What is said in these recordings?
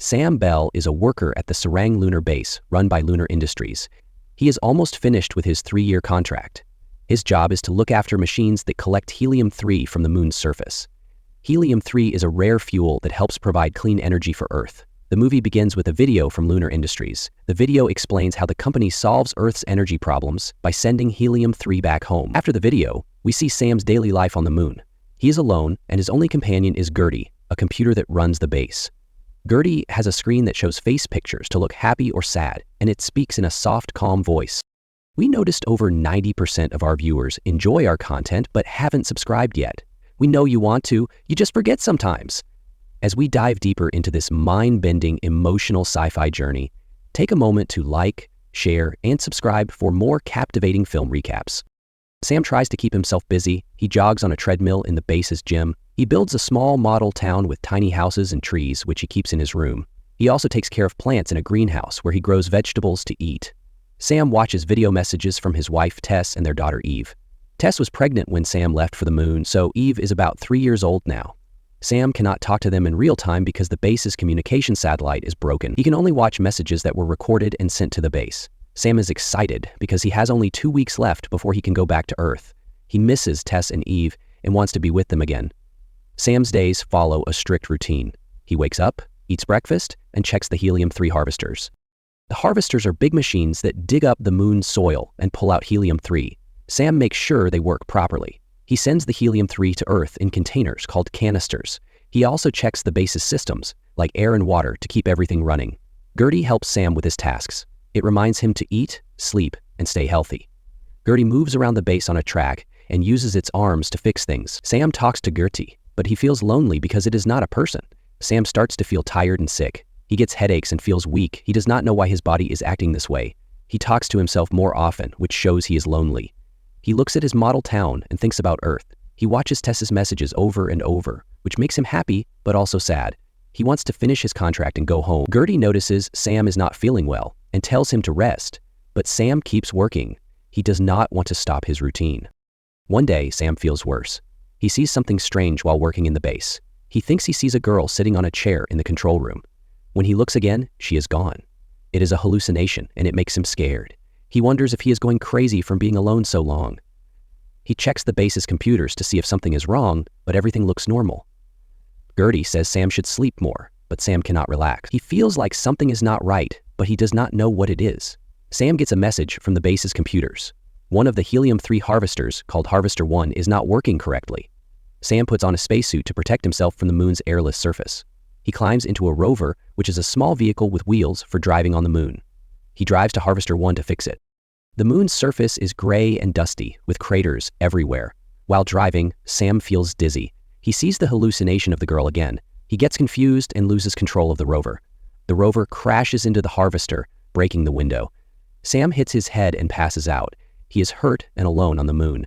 Sam Bell is a worker at the Sarang lunar base run by Lunar Industries. He is almost finished with his 3-year contract. His job is to look after machines that collect helium-3 from the moon's surface. Helium-3 is a rare fuel that helps provide clean energy for Earth. The movie begins with a video from Lunar Industries. The video explains how the company solves Earth's energy problems by sending helium-3 back home. After the video, we see Sam's daily life on the moon. He is alone, and his only companion is Gertie, a computer that runs the base. Gertie has a screen that shows face pictures to look happy or sad, and it speaks in a soft, calm voice. We noticed over 90% of our viewers enjoy our content but haven't subscribed yet. We know you want to, you just forget sometimes. As we dive deeper into this mind-bending, emotional sci-fi journey, take a moment to like, share, and subscribe for more captivating film recaps. Sam tries to keep himself busy. He jogs on a treadmill in the base's gym. He builds a small model town with tiny houses and trees, which he keeps in his room. He also takes care of plants in a greenhouse where he grows vegetables to eat. Sam watches video messages from his wife Tess and their daughter Eve. Tess was pregnant when Sam left for the moon, so Eve is about 3 years old now. Sam cannot talk to them in real time because the base's communication satellite is broken. He can only watch messages that were recorded and sent to the base. Sam is excited because he has only 2 weeks left before he can go back to Earth. He misses Tess and Eve and wants to be with them again. Sam's days follow a strict routine. He wakes up, eats breakfast, and checks the helium-3 harvesters. The harvesters are big machines that dig up the moon's soil and pull out helium-3. Sam makes sure they work properly. He sends the helium-3 to Earth in containers called canisters. He also checks the base's systems, like air and water, to keep everything running. Gertie helps Sam with his tasks. It reminds him to eat, sleep, and stay healthy. Gertie moves around the base on a track and uses its arms to fix things. Sam talks to Gertie, but he feels lonely because it is not a person. Sam starts to feel tired and sick. He gets headaches and feels weak. He does not know why his body is acting this way. He talks to himself more often, which shows he is lonely. He looks at his model town and thinks about Earth. He watches Tess's messages over and over, which makes him happy, but also sad. He wants to finish his contract and go home. Gertie notices Sam is not feeling well and tells him to rest, but Sam keeps working. He does not want to stop his routine. One day, Sam feels worse. He sees something strange while working in the base. He thinks he sees a girl sitting on a chair in the control room. When he looks again, she is gone. It is a hallucination, and it makes him scared. He wonders if he is going crazy from being alone so long. He checks the base's computers to see if something is wrong, but everything looks normal. Gertie says Sam should sleep more, but Sam cannot relax. He feels like something is not right, but he does not know what it is. Sam gets a message from the base's computers. One of the helium-3 harvesters, called Harvester 1, is not working correctly. Sam puts on a spacesuit to protect himself from the moon's airless surface. He climbs into a rover, which is a small vehicle with wheels for driving on the moon. He drives to Harvester 1 to fix it. The moon's surface is gray and dusty, with craters everywhere. While driving, Sam feels dizzy. He sees the hallucination of the girl again. He gets confused and loses control of the rover. The rover crashes into the harvester, breaking the window. Sam hits his head and passes out. He is hurt and alone on the moon.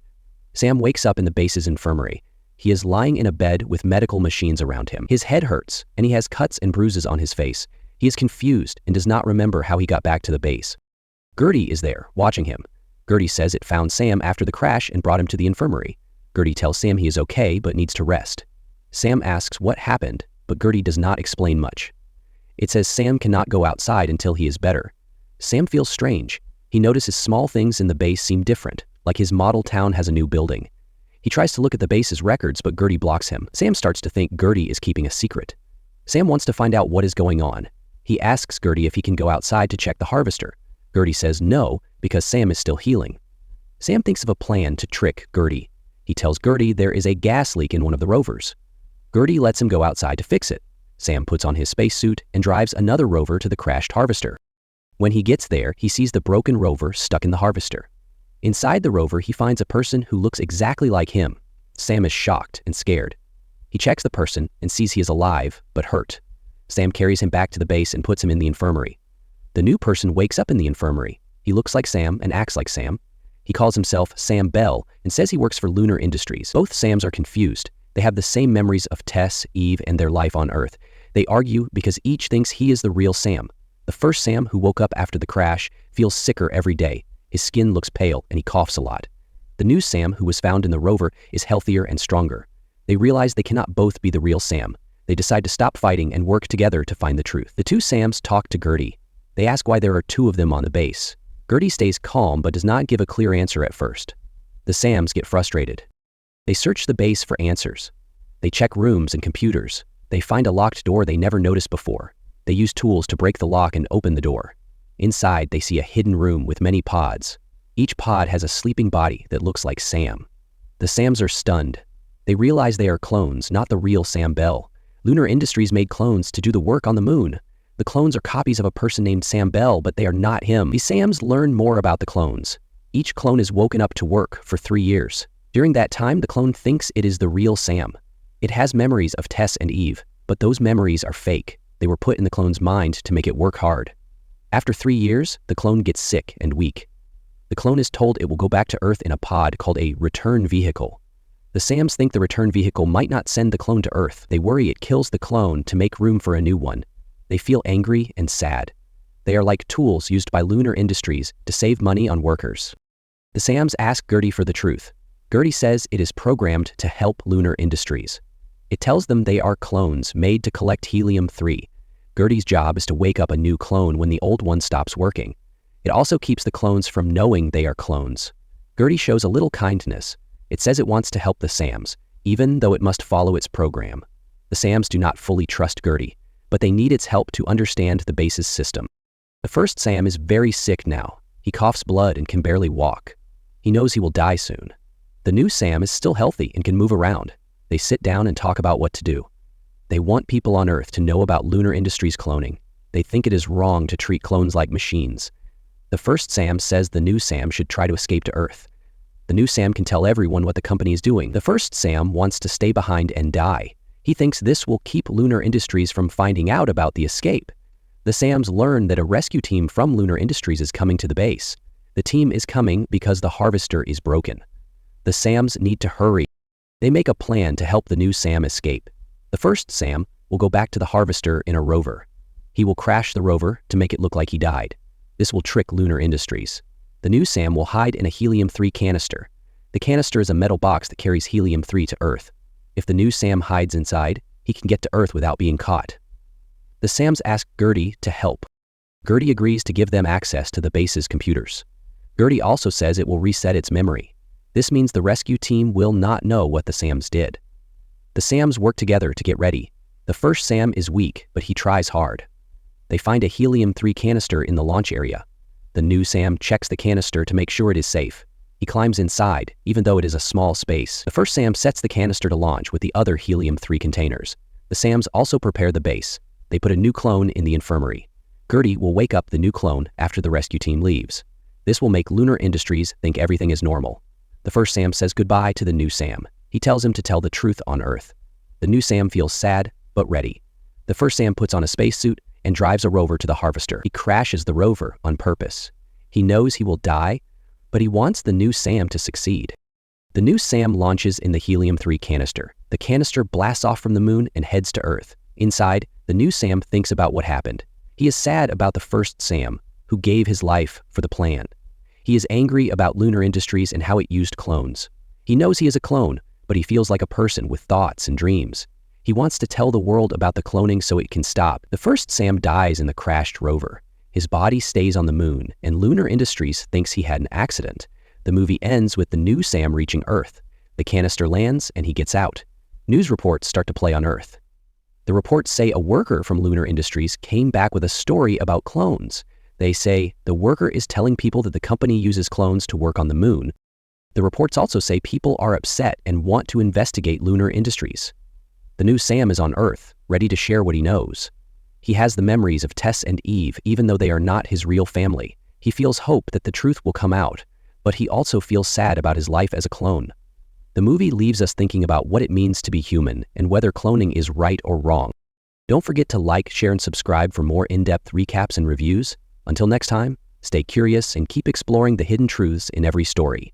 Sam wakes up in the base's infirmary. He is lying in a bed with medical machines around him. His head hurts, and he has cuts and bruises on his face. He is confused and does not remember how he got back to the base. Gertie is there, watching him. Gertie says it found Sam after the crash and brought him to the infirmary. Gertie tells Sam he is okay but needs to rest. Sam asks what happened, but Gertie does not explain much. It says Sam cannot go outside until he is better. Sam feels strange. He notices small things in the base seem different, like his model town has a new building. He tries to look at the base's records, but Gertie blocks him. Sam starts to think Gertie is keeping a secret. Sam wants to find out what is going on. He asks Gertie if he can go outside to check the harvester. Gertie says no, because Sam is still healing. Sam thinks of a plan to trick Gertie. He tells Gertie there is a gas leak in one of the rovers. Gertie lets him go outside to fix it. Sam puts on his spacesuit and drives another rover to the crashed harvester. When he gets there, he sees the broken rover stuck in the harvester. Inside the rover, he finds a person who looks exactly like him. Sam is shocked and scared. He checks the person and sees he is alive, but hurt. Sam carries him back to the base and puts him in the infirmary. The new person wakes up in the infirmary. He looks like Sam and acts like Sam. He calls himself Sam Bell and says he works for Lunar Industries. Both Sams are confused. They have the same memories of Tess, Eve, and their life on Earth. They argue because each thinks he is the real Sam. The first Sam, who woke up after the crash, feels sicker every day. His skin looks pale and he coughs a lot. The new Sam, who was found in the rover, is healthier and stronger. They realize they cannot both be the real Sam. They decide to stop fighting and work together to find the truth. The two Sams talk to Gertie. They ask why there are two of them on the base. Gertie stays calm but does not give a clear answer at first. The Sams get frustrated. They search the base for answers. They check rooms and computers. They find a locked door they never noticed before. They use tools to break the lock and open the door. Inside, they see a hidden room with many pods. Each pod has a sleeping body that looks like Sam. The Sams are stunned. They realize they are clones, not the real Sam Bell. Lunar Industries made clones to do the work on the moon. The clones are copies of a person named Sam Bell, but they are not him. The Sams learn more about the clones. Each clone is woken up to work for 3 years. During that time, the clone thinks it is the real Sam. It has memories of Tess and Eve, but those memories are fake. They were put in the clone's mind to make it work hard. After 3 years, the clone gets sick and weak. The clone is told it will go back to Earth in a pod called a return vehicle. The Sams think the return vehicle might not send the clone to Earth. They worry it kills the clone to make room for a new one. They feel angry and sad. They are like tools used by Lunar Industries to save money on workers. The Sams ask Gertie for the truth. Gertie says it is programmed to help Lunar Industries. It tells them they are clones made to collect helium-3. Gertie's job is to wake up a new clone when the old one stops working. It also keeps the clones from knowing they are clones. Gertie shows a little kindness. It says it wants to help the Sams, even though it must follow its program. The Sams do not fully trust Gertie, but they need its help to understand the base's system. The first Sam is very sick now. He coughs blood and can barely walk. He knows he will die soon. The new Sam is still healthy and can move around. They sit down and talk about what to do. They want people on Earth to know about Lunar Industries cloning. They think it is wrong to treat clones like machines. The first Sam says the new Sam should try to escape to Earth. The new Sam can tell everyone what the company is doing. The first Sam wants to stay behind and die. He thinks this will keep Lunar Industries from finding out about the escape. The Sams learn that a rescue team from Lunar Industries is coming to the base. The team is coming because the harvester is broken. The Sams need to hurry. They make a plan to help the new Sam escape. The first Sam will go back to the harvester in a rover. He will crash the rover to make it look like he died. This will trick Lunar Industries. The new Sam will hide in a helium-3 canister. The canister is a metal box that carries helium-3 to Earth. If the new Sam hides inside, he can get to Earth without being caught. The Sams ask Gertie to help. Gertie agrees to give them access to the base's computers. Gertie also says it will reset its memory. This means the rescue team will not know what the Sams did. The Sams work together to get ready. The first Sam is weak, but he tries hard. They find a helium-3 canister in the launch area. The new Sam checks the canister to make sure it is safe. He climbs inside, even though it is a small space. The first Sam sets the canister to launch with the other helium-3 containers. The Sams also prepare the base. They put a new clone in the infirmary. Gertie will wake up the new clone after the rescue team leaves. This will make Lunar Industries think everything is normal. The first Sam says goodbye to the new Sam. He tells him to tell the truth on Earth. The new Sam feels sad, but ready. The first Sam puts on a spacesuit and drives a rover to the harvester. He crashes the rover on purpose. He knows he will die, but he wants the new Sam to succeed. The new Sam launches in the helium-3 canister. The canister blasts off from the moon and heads to Earth. Inside, the new Sam thinks about what happened. He is sad about the first Sam, who gave his life for the plan. He is angry about Lunar Industries and how it used clones. He knows he is a clone, but he feels like a person with thoughts and dreams. He wants to tell the world about the cloning so it can stop. The first Sam dies in the crashed rover. His body stays on the moon, and Lunar Industries thinks he had an accident. The movie ends with the new Sam reaching Earth. The canister lands, and he gets out. News reports start to play on Earth. The reports say a worker from Lunar Industries came back with a story about clones. They say the worker is telling people that the company uses clones to work on the moon. The reports also say people are upset and want to investigate Lunar Industries. The new Sam is on Earth, ready to share what he knows. He has the memories of Tess and Eve, even though they are not his real family. He feels hope that the truth will come out, but he also feels sad about his life as a clone. The movie leaves us thinking about what it means to be human and whether cloning is right or wrong. Don't forget to like, share, and subscribe for more in-depth recaps and reviews. Until next time, stay curious and keep exploring the hidden truths in every story.